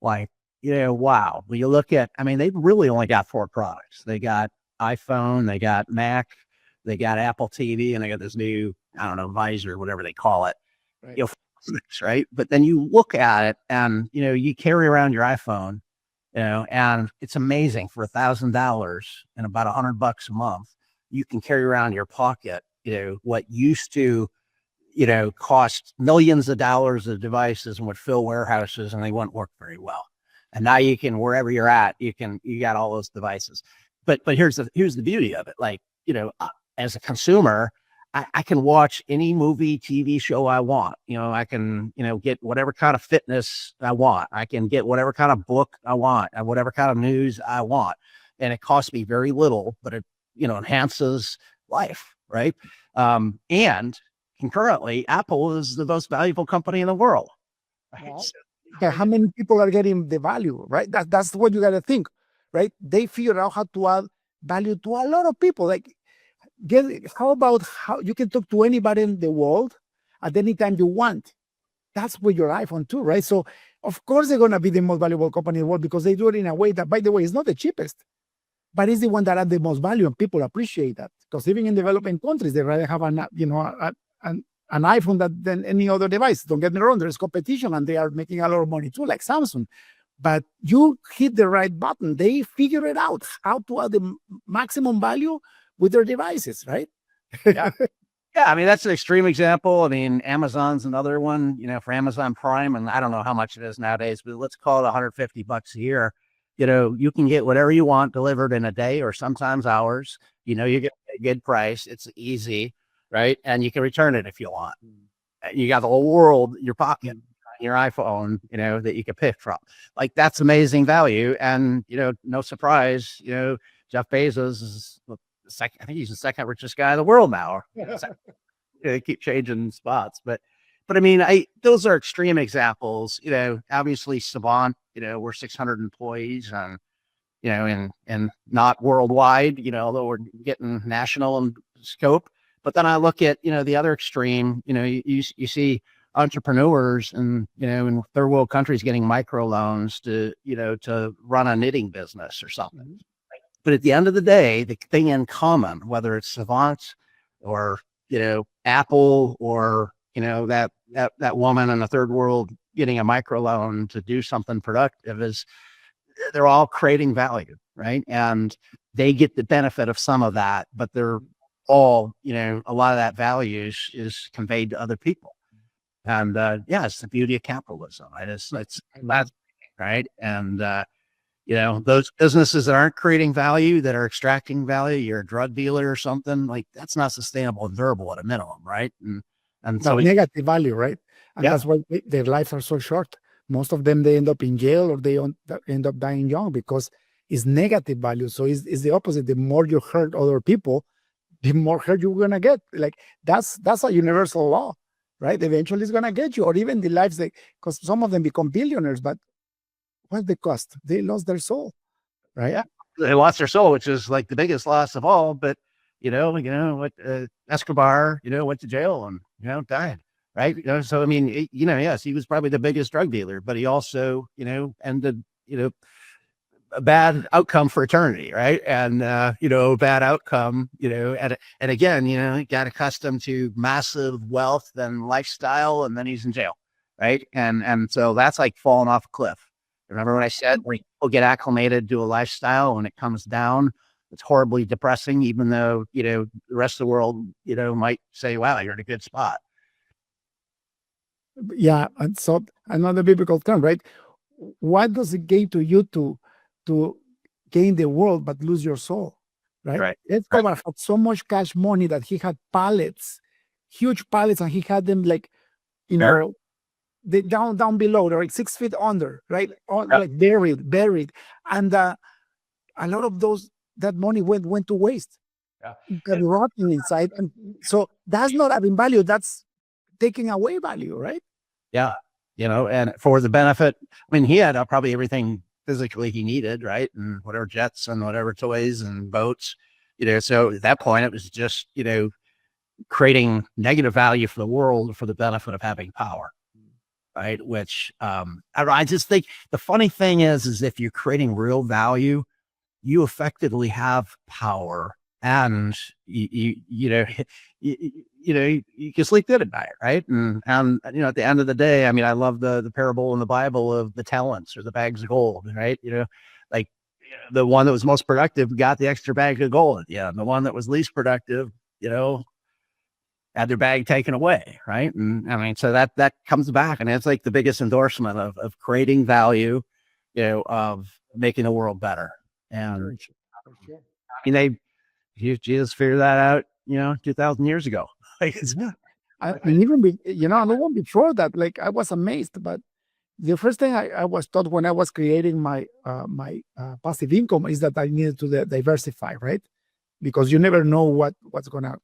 like, wow. When you look at, they've really only got 4 products. They got iPhone, they got Mac, they got Apple TV, and they got this new, visor, whatever they call it. Right. Right. But then you look at it and, you carry around your iPhone, and it's amazing for $1,000 and about $100 a month. You can carry around in your pocket, what used to, cost millions of dollars of devices and would fill warehouses and they wouldn't work very well. And now you can, wherever you're at, you got all those devices. But here's the beauty of it. Like, as a consumer, I can watch any movie, TV show I want. I can, get whatever kind of fitness I want. I can get whatever kind of book I want and whatever kind of news I want. And it costs me very little, but it, enhances life. Right. And concurrently, Apple is the most valuable company in the world. Right? Well, how many people are getting the value? Right. That's what you got to think. Right. They figure out how to add value to a lot of people. Like, how about how you can talk to anybody in the world at any time you want? That's with your iPhone too, right? So of course they're gonna be the most valuable company in the world because they do it in a way that, by the way, is not the cheapest, but it's the one that adds the most value, and people appreciate that. Because even in developing countries, they rather have an iPhone than any other device. Don't get me wrong, there's competition, and they are making a lot of money too, like Samsung. But you hit the right button, they figure it out how to add the maximum value with their devices, right? Yeah. Yeah, I mean, that's an extreme example. I mean, Amazon's another one, for Amazon Prime, and I don't know how much it is nowadays, but let's call it $150 a year. You can get whatever you want delivered in a day or sometimes hours. You get a good price. It's easy, right? And you can return it if you want. You got the whole world in your pocket, your iPhone, that you can pick from. Like, that's amazing value. And, no surprise, Jeff Bezos is I think he's the second richest guy in the world now. They keep changing spots, but I mean, those are extreme examples. Obviously Savant, we're 600 employees, and and not worldwide. Although we're getting national in scope. But then I look at the other extreme. You see entrepreneurs and in third world countries getting microloans to run a knitting business or something. But at the end of the day, the thing in common, whether it's Savant or, Apple or, that woman in the third world getting a microloan to do something productive, is they're all creating value, right? And they get the benefit of some of that, but they're all, a lot of that value is conveyed to other people. And it's the beauty of capitalism, right? It's right. And those businesses that aren't creating value, that are extracting value, you're a drug dealer or something, like, that's not sustainable and durable at a minimum, right? And so negative value, right? And that's why their lives are so short. Most of them, they end up in jail, or they end up dying young, because it's negative value. So it's the opposite. The more you hurt other people, the more hurt you're gonna get. Like, that's a universal law, right? Eventually it's gonna get you. Or even the lives, because some of them become billionaires, but what's the cost? They lost their soul, right? Yeah, they lost their soul, which is like the biggest loss of all. But what Escobar, went to jail and died, right? So I mean, yes, he was probably the biggest drug dealer, but he also ended a bad outcome for eternity, right? And bad outcome, and again, he got accustomed to massive wealth and lifestyle, and then he's in jail, right? And so that's like falling off a cliff. Remember when I said, when people get acclimated to a lifestyle, when it comes down, it's horribly depressing, even though, the rest of the world, might say, wow, you're in a good spot. Yeah. And so another biblical term, right? What does it gain to you to gain the world but lose your soul, right? Right. Escobar had so much cash money that he had pallets, huge pallets, and he had them like, the down below, they're like 6 feet under, right? Like buried. And a lot of that money went to waste. Got rotting inside. And so that's not adding value, that's taking away value, right? Yeah. And for the benefit, I mean, he had probably everything physically he needed, right? And whatever jets and whatever toys and boats, so at that point it was just, creating negative value for the world for the benefit of having power. Right. Which I just think the funny thing is if you're creating real value, you effectively have power, and you can sleep good at night. Right. And at the end of the day, I mean, I love the parable in the Bible of the talents or the bags of gold. Right. Like, the one that was most productive got the extra bag of gold. Yeah. And the one that was least productive, had their bag taken away, right? And I mean, so that comes back, and it's like the biggest endorsement of creating value, of making the world better. And I mean, Jesus figured that out, 2,000 years ago. Like, and even another one before that, like, I was amazed. But the first thing I was taught when I was creating my passive income is that I needed to diversify, right? Because you never know what's gonna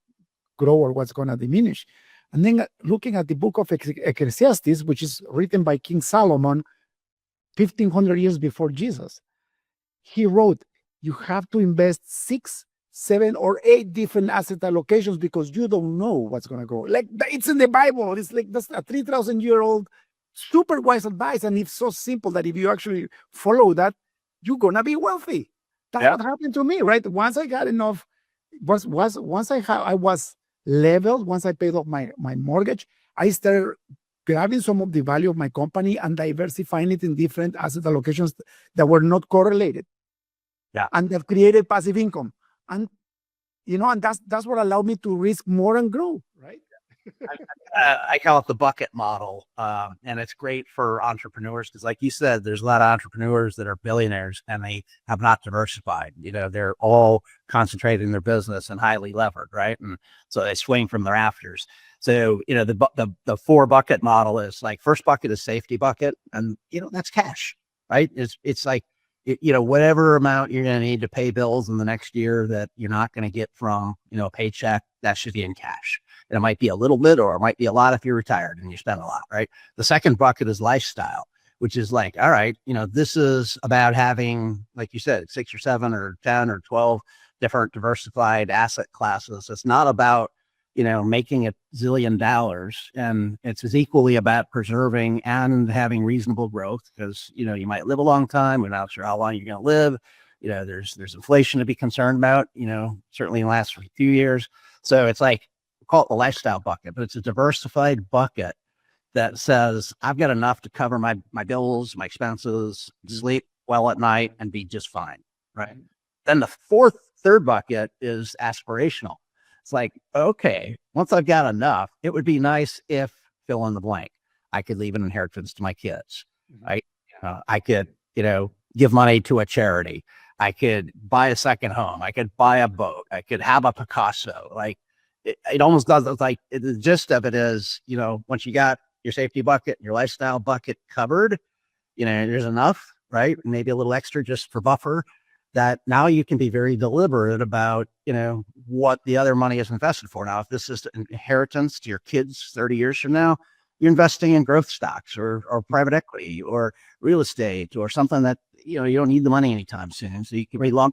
grow or what's going to diminish. And then looking at the book of Ecclesiastes, which is written by King Solomon 1,500 years before Jesus, he wrote, you have to invest 6, 7, or 8 different asset allocations because you don't know what's going to go. Like it's in the Bible. It's like that's a 3,000-year-old super wise advice. And it's so simple that if you actually follow that, you're going to be wealthy. That's what happened to me, right? Once I got enough, once I was leveled, once I paid off my mortgage, I started grabbing some of the value of my company and diversifying it in different asset allocations that were not correlated. Yeah. And that created passive income. And and that's what allowed me to risk more and grow, right? I call it the bucket model. And it's great for entrepreneurs because, like you said, there's a lot of entrepreneurs that are billionaires and they have not diversified. They're all concentrated in their business and highly levered, right? And so they swing from the rafters. So, the 4 bucket model is like, first bucket is safety bucket. And, that's cash, right? It's like, whatever amount you're going to need to pay bills in the next year that you're not going to get from, a paycheck, that should be in cash. And it might be a little bit, or it might be a lot if you're retired and you spend a lot, right? The second bucket is lifestyle, which is like, all right, this is about having, like you said, 6 or 7 or 10 or 12 different diversified asset classes. It's not about, making $1 zillion. And it's as equally about preserving and having reasonable growth because, you might live a long time. We're not sure how long you're going to live. There's inflation to be concerned about, certainly in the last few years. So it's like, call it the lifestyle bucket, but it's a diversified bucket that says, I've got enough to cover my bills, my expenses, sleep well at night, and be just fine, right? Then the third bucket is aspirational. It's like, okay, once I've got enough, it would be nice if fill in the blank. I could leave an inheritance to my kids, right? I could, give money to a charity. I could buy a second home. I could buy a boat. I could have a Picasso. Like it almost does. It's like the gist of it is, once you got your safety bucket, your lifestyle bucket covered, there's enough, right? Maybe a little extra just for buffer. That now you can be very deliberate about, what the other money is invested for. Now, if this is an inheritance to your kids 30 years from now, you're investing in growth stocks or private equity or real estate or something that, you don't need the money anytime soon. So you can be long.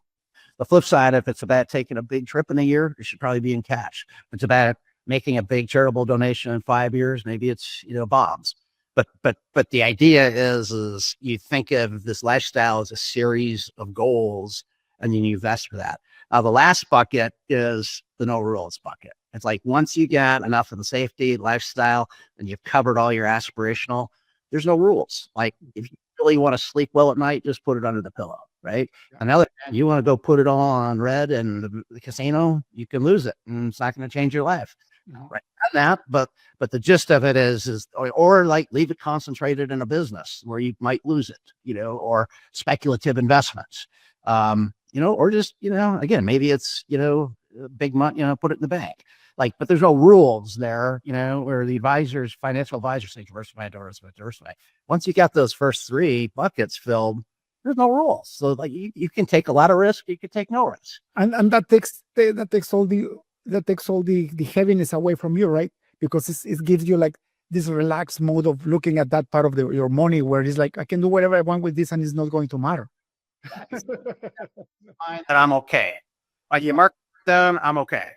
The flip side, if it's about taking a big trip in a year, it should probably be in cash. If it's about making a big charitable donation in 5 years, maybe it's, bonds. But the idea is you think of this lifestyle as a series of goals and then you invest for that. Now, the last bucket is the no rules bucket. It's like, once you get enough of the safety lifestyle and you've covered all your aspirational, there's no rules. Like if you really want to sleep well at night, just put it under the pillow, right? On the other hand, you want to go put it on red and the casino, you can lose it and it's not going to change your life. Right. That, but the gist of it is or like leave it concentrated in a business where you might lose it, or speculative investments, or just, again, maybe it's, big money, put it in the bank. Like, but there's no rules there, where the financial advisors say diversify. Once you got those first 3 buckets filled, there's no rules. So like you can take a lot of risk, you can take no risk. And that takes all the heaviness away from you, right? Because it gives you like this relaxed mode of looking at that part of your money where it's like, I can do whatever I want with this and it's not going to matter. That I'm okay. Like you mark down, I'm okay.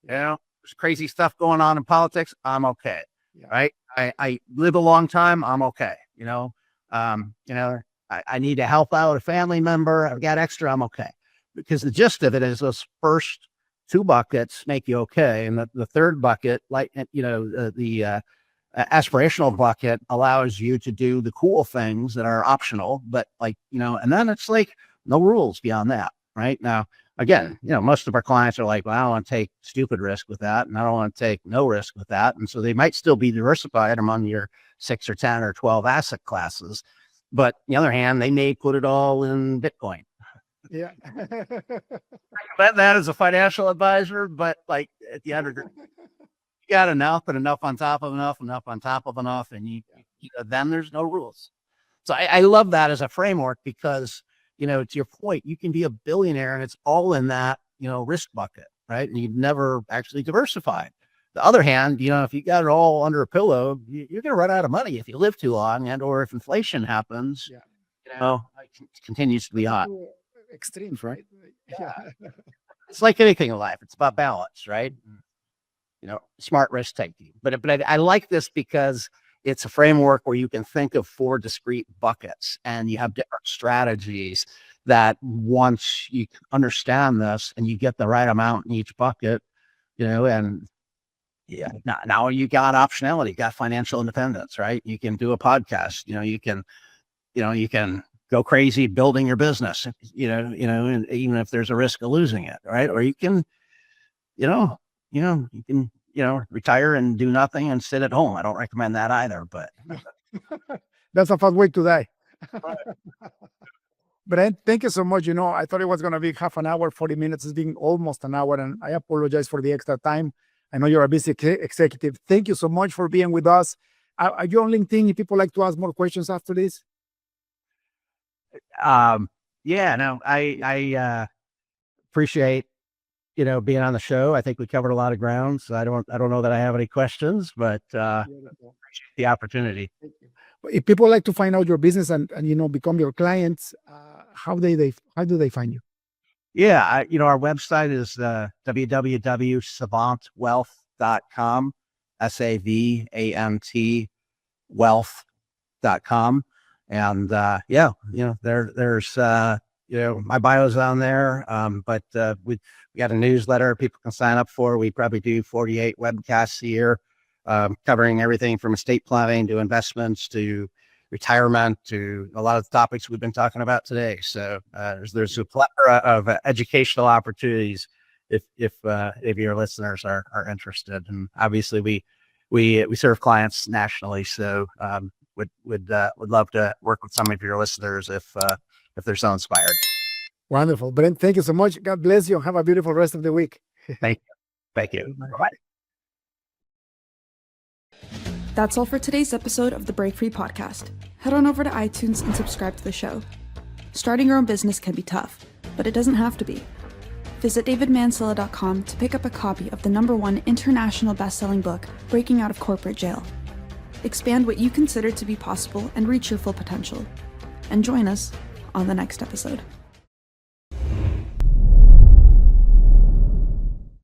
There's crazy stuff going on in politics, I'm okay. Right? I live a long time, I'm okay. I need to help out a family member, I've got extra, I'm okay. Because the gist of it is those first 2 buckets make you okay. And the third bucket, like, the aspirational bucket allows you to do the cool things that are optional, but like, and then it's like no rules beyond that. Right now, again, most of our clients are like, well, I don't want to take stupid risk with that. And I don't want to take no risk with that. And so they might still be diversified among your 6 or 10 or 12 asset classes. But on the other hand, they may put it all in Bitcoin. Yeah. that as a financial advisor, but like at the end of the day, you got enough, but enough on top of enough on top of enough. And then there's no rules. So I love that as a framework because, to your point, you can be a billionaire and it's all in that, risk bucket, right? And you've never actually diversified. The other hand, if you got it all under a pillow, you're going to run out of money if you live too long or if inflation happens, it continues to be hot. extremes, right? Yeah. It's like anything in life. It's about balance, right? Smart risk taking. But I like this because it's a framework where you can think of 4 discrete buckets, and you have different strategies that once you understand this and you get the right amount in each bucket, and yeah, now you got optionality, you got financial independence, right? You can do a podcast, you can go crazy building your business, and even if there's a risk of losing it, right? Or you can, retire and do nothing and sit at home. I don't recommend that either, but That's a fast way to die. Brent, thank you so much. I thought it was going to be half an hour, 40 minutes. It's been almost an hour, and I apologize for the extra time. I know you're a busy executive. Thank you so much for being with us. Are you on LinkedIn if people like to ask more questions after this? yeah, no, I appreciate, being on the show. I think we covered a lot of ground, so I don't know that I have any questions, but appreciate the opportunity. If people like to find out your business and become your clients, how do they find you? Yeah, our website is www.savantwealth.com, SAVANT wealth.com. And there's my bio's on there. But we got a newsletter people can sign up for. We probably do 48 webcasts a year, covering everything from estate planning to investments to retirement to a lot of the topics we've been talking about today. So there's a plethora of educational opportunities if your listeners are interested. And obviously we serve clients nationally, so would love to work with some of your listeners if they're so inspired. Wonderful. Brent, thank you so much. God bless you. Have a beautiful rest of the week. Thank you. Bye-bye. That's all for today's episode of the Break Free Podcast. Head on over to iTunes and subscribe to the show. Starting your own business can be tough, but it doesn't have to be. Visit davidmansilla.com to pick up a copy of the #1 international best-selling book, Breaking Out of Corporate Jail. Expand what you consider to be possible and reach your full potential. And join us on the next episode.